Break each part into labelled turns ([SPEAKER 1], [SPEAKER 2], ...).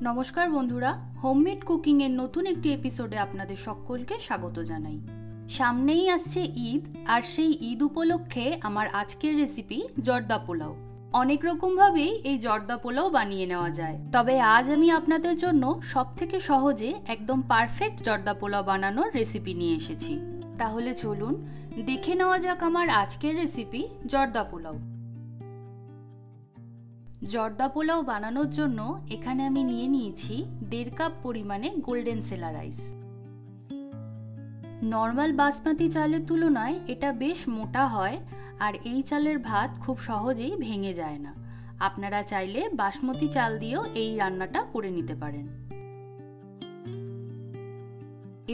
[SPEAKER 1] নমস্কার বন্ধুরা, homemade cooking এর নতুন একটি এপিসোডে আপনাদের সকলকে স্বাগত জানাই। সামনেই আসছে ঈদ, আর সেই ঈদ উপলক্ষে আমার আজকের রেসিপি জর্দা পোলাও। অনেক রকমভাবেই এই জর্দা পোলাও বানিয়ে নেওয়া যায়, তবে আজ আমি আপনাদের জন্য সবথেকে সহজে একদম পারফেক্ট জর্দা পোলাও বানানোর রেসিপি নিয়ে এসেছি। তাহলে চলুন দেখে নেওয়া যাক আমার আজকের রেসিপি জর্দা পোলাও। জর্দা পোলাও বানানোর জন্য এখানে আমি নিয়ে নিয়েছি 1.5 কাপ পরিমাণে গোল্ডেন সেলা রাইস। নর্মাল বাসমতি চালের তুলনায় এটা বেশ মোটা হয়, আর এই চালের ভাত খুব সহজেই ভেঙে যায় না। আপনারা চাইলে বাসমতি চাল দিয়েও এই রান্নাটা করে নিতে পারেন।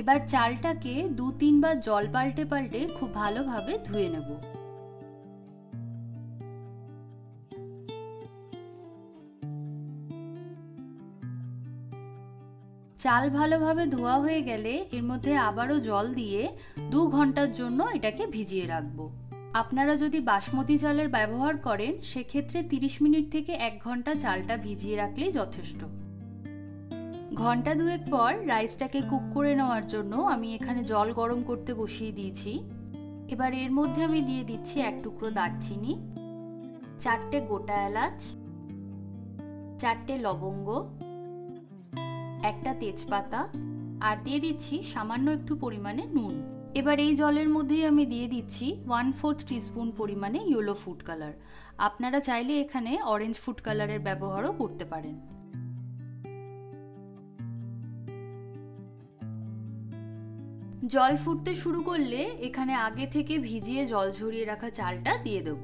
[SPEAKER 1] এবার চালটাকে 2-3 বার জল পাল্টে পাল্টে খুব ভালোভাবে ধুয়ে নেব। চাল ভালোভাবে ধোয়া হয়ে গেলে এর মধ্যে আবারও জল দিয়ে 2 ঘন্টার জন্য এটাকে ভিজিয়ে রাখবো। আপনারা যদি বাসমতি চালের ব্যবহার করেন সেক্ষেত্রে 30 মিনিট থেকে 1 ঘন্টা চালটা ভিজিয়ে রাখলেই যথেষ্ট। ঘন্টা 2 পর রাইসটাকে কুক করে নেওয়ার জন্য আমি এখানে জল গরম করতে বসিয়ে দিয়েছি। এবার এর মধ্যে আমি দিয়ে দিচ্ছি 1 টুকরো দারচিনি, 4টে গোটা এলাচ, 4টে লবঙ্গ, 1টা তেজপাতা, আর দিয়ে দিচ্ছি সামান্য একটু পরিমাণে নুন। এবার এই জলের মধ্যেই আমি দিয়ে দিচ্ছি 1/4 টিস্পুন পরিমাণে ইয়েলো ফুড কালার। আপনারা চাইলে এখানে অরেঞ্জ ফুড কালারের ব্যবহারও করতে পারেন। জল ফুটতে শুরু করলে এখানে আগে থেকে ভিজিয়ে জল ঝরিয়ে রাখা চালটা দিয়ে দেব।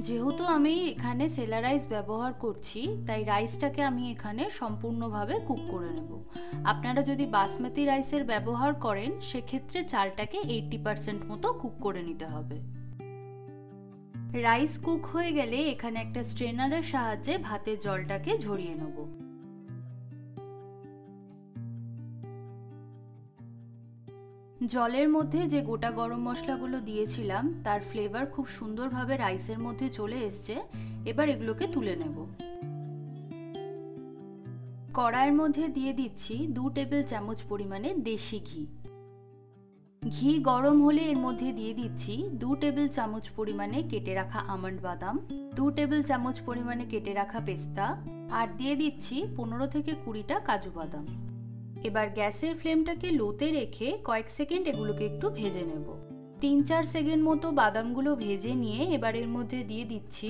[SPEAKER 1] যেহেতু আমি এখানে সেলা রাইস ব্যবহার করছি, তাই রাইসটাকে আমি এখানে সম্পূর্ণভাবে কুক করে নেব। আপনারা যদি বাসমতি রাইসের ব্যবহার করেন সেক্ষেত্রে চালটাকে 80% মতো কুক করে নিতে হবে। রাইস কুক হয়ে গেলে এখানে একটা স্ট্রেনারের সাহায্যে ভাতের জলটাকে ঝরিয়ে নেব। জলের মধ্যে যে গোটা গরম মশলাগুলো দিয়েছিলাম তার ফ্লেভার খুব সুন্দরভাবে রাইসের মধ্যে চলে এসছে। এবার এগুলোকে তুলে নেব। কড়াইয়ের মধ্যে দিয়ে দিচ্ছি 2 টেবিল চামচ পরিমাণে দেশি ঘি। ঘি গরম হলে এর মধ্যে দিয়ে দিচ্ছি 2 টেবিল চামচ পরিমাণে কেটে রাখা আমন্ড বাদাম, 2 টেবিল চামচ পরিমাণে কেটে রাখা পেস্তা, আর দিয়ে দিচ্ছি 15 থেকে 20টা কাজু বাদাম। এবার গ্যাসের ফ্লেমটাকে লোতে রেখে কয়েক সেকেন্ড এগুলোকে একটু ভেজে নেব। 3-4 সেকেন্ড মতো বাদামগুলো ভেজে নিয়ে এবার এর মধ্যে দিয়ে দিচ্ছি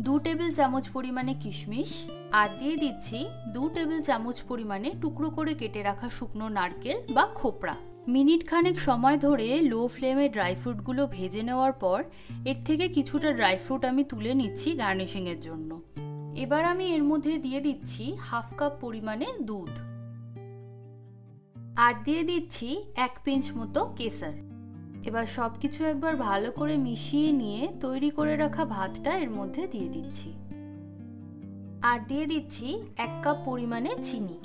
[SPEAKER 1] 2 টেবিল চামচ পরিমাণে কিশমিশ, আর দিয়ে দিচ্ছি 2 টেবিল চামচ পরিমাণে টুকরো করে কেটে রাখা শুকনো নারকেল বা খোপড়া। মিনিট খানেক সময় ধরে লো ফ্লেমে ড্রাই ফ্রুটগুলো ভেজে নেওয়ার পর এর থেকে কিছুটা ড্রাই ফ্রুট আমি তুলে নিচ্ছি গার্নিশিংয়ের জন্য। এবার আমি এর মধ্যে দিয়ে দিচ্ছি 1/2 কাপ পরিমাণে দুধ, আর দিয়ে দিচ্ছি 1 পিঞ্চ মতো কেশর। এবার সবকিছু একবার ভালো করে মিশিয়ে নিয়ে তৈরি করে রাখা ভাতটা এর মধ্যে দিয়ে দিচ্ছি, আর দিয়ে দিচ্ছি 1 কাপ পরিমাণে চিনি।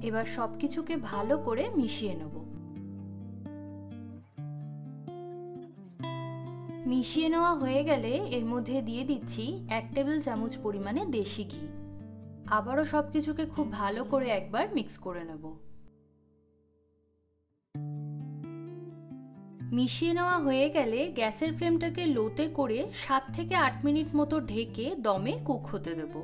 [SPEAKER 1] এবার সবকিছুকে ভালো করে মিশিয়ে নেব। মিশিয়ে নেওয়া হয়ে গেলে এর মধ্যে দিয়ে দিচ্ছি 1 টেবিল চামচ পরিমাণে দেশি ঘি। আবারও সবকিছুকে খুব ভালো করে একবার মিক্স করে নেব। মিশিয়ে নেওয়া হয়ে গেলে গ্যাসের ফ্লেমটাকে লোতে করে 7 থেকে 8 মিনিট মতো ঢেকে দমে কুক হতে দেব।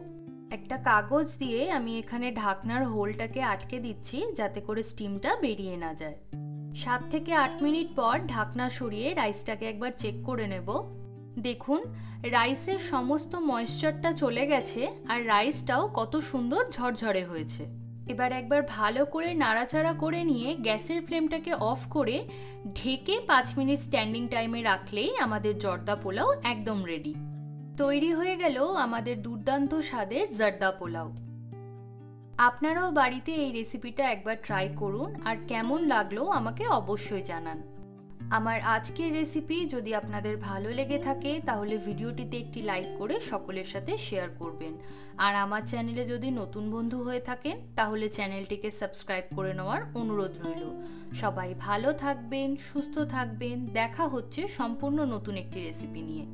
[SPEAKER 1] একটা কাগজ দিয়ে আমি এখানে ঢাকনার হোলটাকে আটকে দিচ্ছি যাতে করে স্টিমটা বেরিয়ে না যায়। 7 থেকে 8 মিনিট পর ঢাকনা সরিয়ে রাইসটাকে একবার চেক করে নেব। দেখুন রাইসের সমস্ত ময়েশ্চারটা চলে গেছে, আর রাইসটাও কত সুন্দর ঝরঝরে হয়েছে। এবার একবার ভালো করে নাড়াচাড়া করে নিয়ে গ্যাসের ফ্লেমটাকে অফ করে ঢেকে 5 মিনিট স্ট্যান্ডিং টাইমে রাখলেই আমাদের জর্দা পোলাও একদম রেডি। তৈরি হয়ে গেল আমাদের দুর্দান্ত স্বাদের জর্দা পোলাও। আপনারাও বাড়িতে এই রেসিপিটা একবার ট্রাই করুন, আর কেমন লাগলো আমাকে অবশ্যই জানান। আমার আজকের রেসিপি যদি আপনাদের ভালো লেগে থাকে তাহলে ভিডিওটিতে একটি লাইক করে সকলের সাথে শেয়ার করবেন, আর আমার চ্যানেলে যদি নতুন বন্ধু হয়ে থাকেন তাহলে চ্যানেলটিকে সাবস্ক্রাইব করে নেওয়ার অনুরোধ রইল। সবাই ভালো থাকবেন, সুস্থ থাকবেন। দেখা হচ্ছে সম্পূর্ণ নতুন একটি রেসিপি নিয়ে।